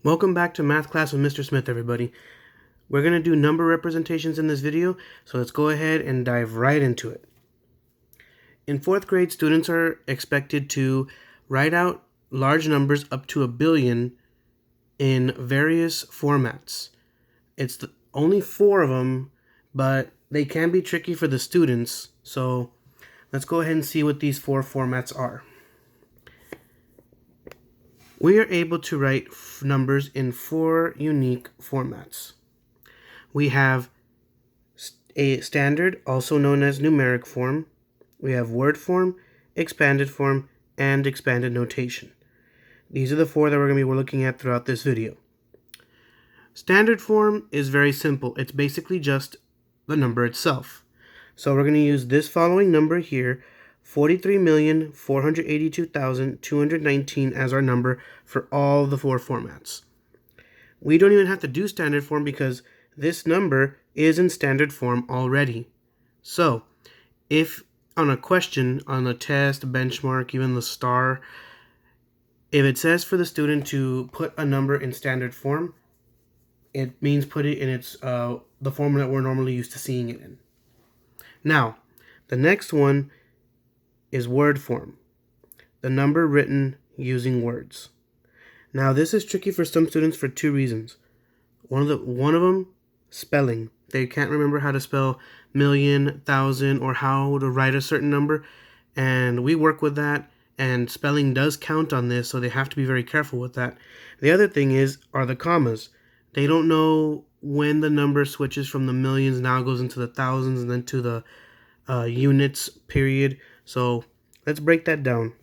Welcome back to Math Class with Mr. Smith, everybody. We're going to do number representations in this video, so let's go ahead and dive right into it. In 4th grade, students are expected to write out large numbers up to 1 billion in various formats. It's only 4 of them, but they can be tricky for the students, so let's go ahead and see what these 4 formats are. We are able to write numbers in 4 unique formats. We have a standard, also known as numeric form. We have word form, expanded form, and expanded notation. These are the 4 that we're going to be looking at throughout this video. Standard form is very simple. It's basically just the number itself. So we're going to use this following number here, 43,482,219 as our number for all the 4 formats. We don't even have to do standard form because this number is in standard form already. So if on a question, on a test, benchmark, even the star, if it says for the student to put a number in standard form, it means put it in its the form that we're normally used to seeing it in. Now, the next one is word form, the number written using words. Now, this is tricky for some students for 2 reasons. One of them, spelling. They can't remember how to spell million, thousand, or how to write a certain number, and we work with that, and spelling does count on this, so they have to be very careful with that. The other thing are the commas. They don't know when the number switches from the millions, now goes into the thousands, and then to the units, period. So let's break that down.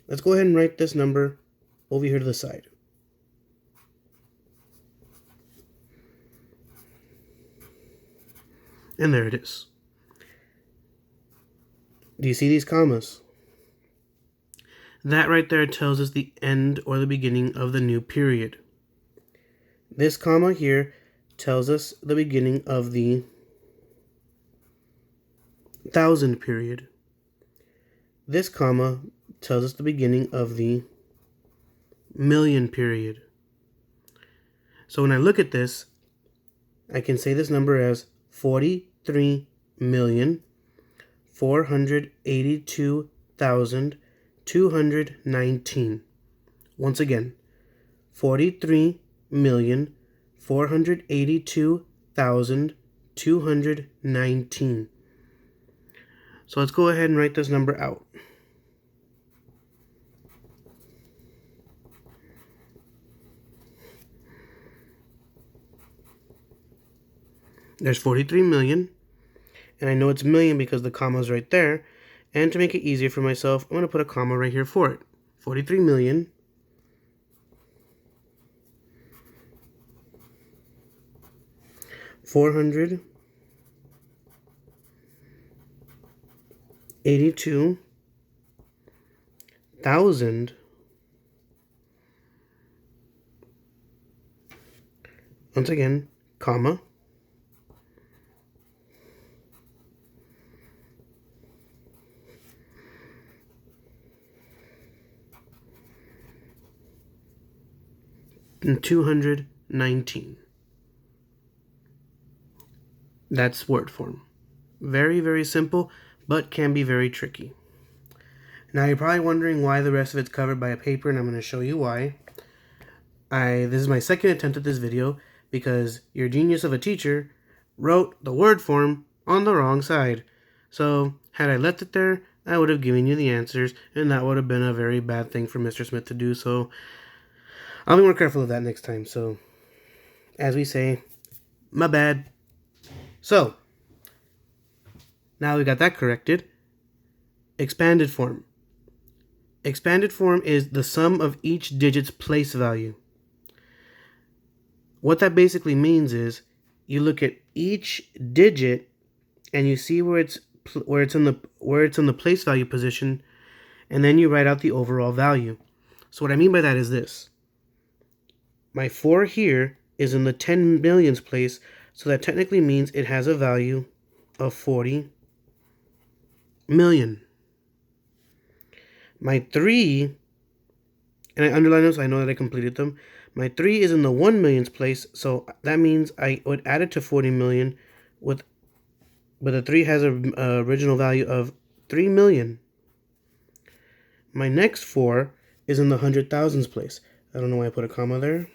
Let's go ahead and write this number over here to the side. And there it is. Do you see these commas? That right there tells us the end or the beginning of the new period. This comma here tells us the beginning of the 1,000 period. This comma tells us the beginning of the million period. So when I look at this, I can say this number as 43,482,219. Once again, 43,482,219. So let's go ahead and write this number out. There's 43 million, and I know it's million because the comma's right there. And to make it easier for myself, I'm going to put a comma right here for it. 43 million. $482,000. Once again, comma. And 219. That's word form. Very, very simple, but can be very tricky. Now you're probably wondering why the rest of it's covered by a paper, and I'm going to show you why. This is my second attempt at this video because your genius of a teacher wrote the word form on the wrong side. So had I left it there, I would have given you the answers, and that would have been a very bad thing for Mr. Smith to do. So I'll be more careful of that next time. So, as we say, my bad. So, now we got that corrected. Expanded form. Expanded form is the sum of each digit's place value. What that basically means is you look at each digit and you see where it's in the place value position, and then you write out the overall value. So what I mean by that is this. My 4 here is in the 10 millions place, so that technically means it has a value of 40 million. My 3 And I underline them so I know that I completed them. My 3 is in the 1 millionths place, so that means I would add it to 40 million with, but the 3 has an original value of 3 million. My next 4 is in the 100,000s place. I don't know why I put a comma there.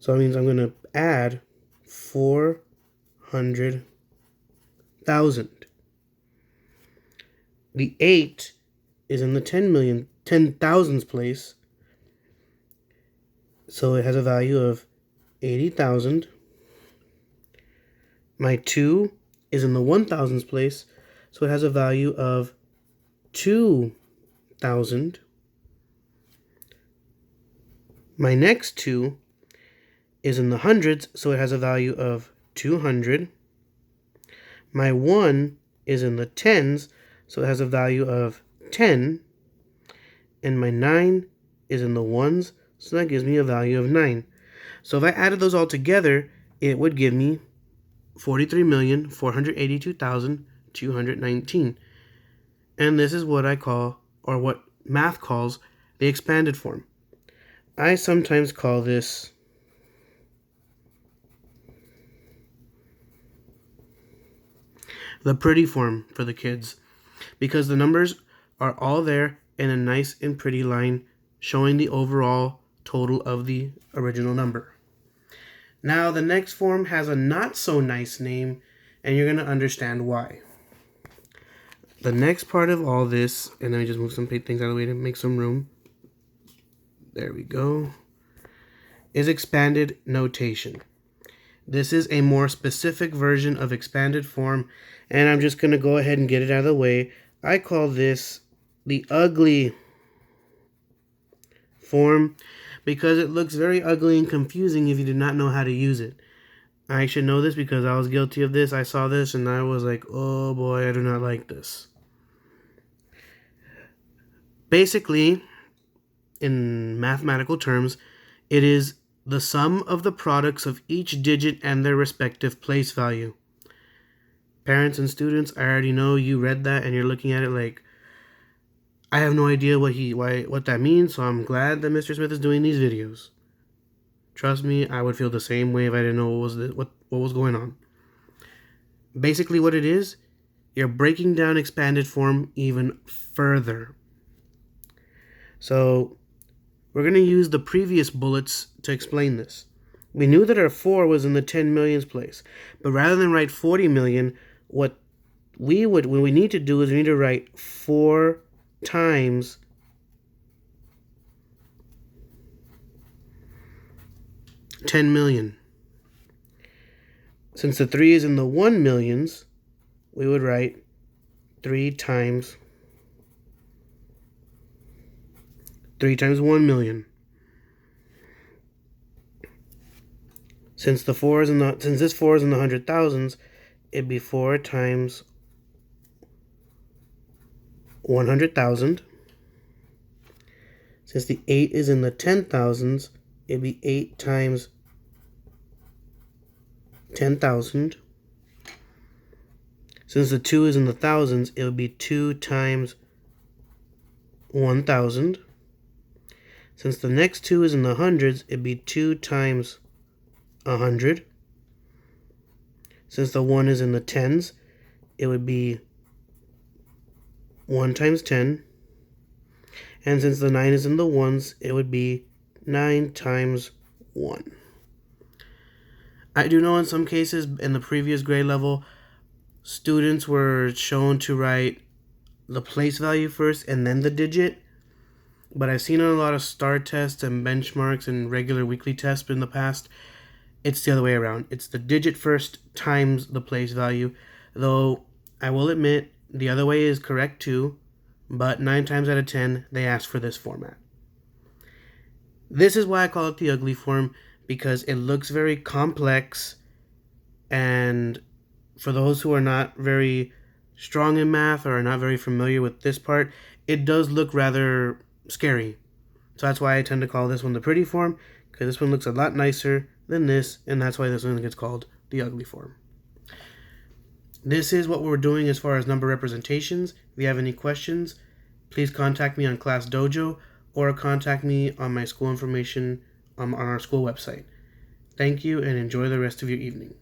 So that means I'm going to add 400,000. The 8 is in the 10,000s place. So it has a value of 80,000. My 2 is in the 1,000s place. So it has a value of 2,000. My next 2 is in the hundreds, so it has a value of 200. My 1 is in the tens, so it has a value of 10. And my 9 is in the ones, so that gives me a value of 9. So if I added those all together, it would give me 43,482,219. And this is what I call, or what math calls, the expanded form. I sometimes call this the pretty form for the kids, because the numbers are all there in a nice and pretty line showing the overall total of the original number. Now the next form has a not so nice name, and you're going to understand why. The next part of all this, and let me just move some things out of the way to make some room. There we go. Is expanded notation. This is a more specific version of expanded form, and I'm just going to go ahead and get it out of the way. I call this the ugly form because it looks very ugly and confusing if you do not know how to use it. I should know this because I was guilty of this. I saw this and I was like, oh boy, I do not like this. Basically, in mathematical terms, it is the sum of the products of each digit and their respective place value. Parents and students, I already know you read that and you're looking at it like, I have no idea what that means, so I'm glad that Mr. Smith is doing these videos. Trust me, I would feel the same way if I didn't know what was going on. Basically what it is, you're breaking down expanded form even further. So we're going to use the previous bullets to explain this. We knew that our 4 was in the 10 millions place, but rather than write 40 million, what we need to do is we need to write 4 times 10 million. Since the 3 is in the 1 millions, we would write 3 times 1 million. Since this 4 is in the 100,000s, it'd be 4 times 100,000. Since the 8 is in the 10,000s, it'd be 8 times 10,000. Since the 2 is in the thousands, it would be 2 times 1,000. Since the next 2 is in the hundreds, it'd be 2 times 100. Since the 1 is in the tens, it would be 1 times 10. And since the 9 is in the ones, it would be 9 times 1. I do know in some cases in the previous grade level, students were shown to write the place value first and then the digit. But I've seen on a lot of STAR tests and benchmarks and regular weekly tests in the past, it's the other way around. It's the digit first times the place value. Though I will admit the other way is correct too, but 9 times out of 10, they ask for this format. This is why I call it the ugly form, because it looks very complex, and for those who are not very strong in math or are not very familiar with this part, it does look rather scary. So that's why I tend to call this one the pretty form, because this one looks a lot nicer than this, and that's why this one gets called the ugly form. This is what we're doing as far as number representations. If you have any questions, please contact me on Class Dojo or contact me on my school information on our school website. Thank you and enjoy the rest of your evening.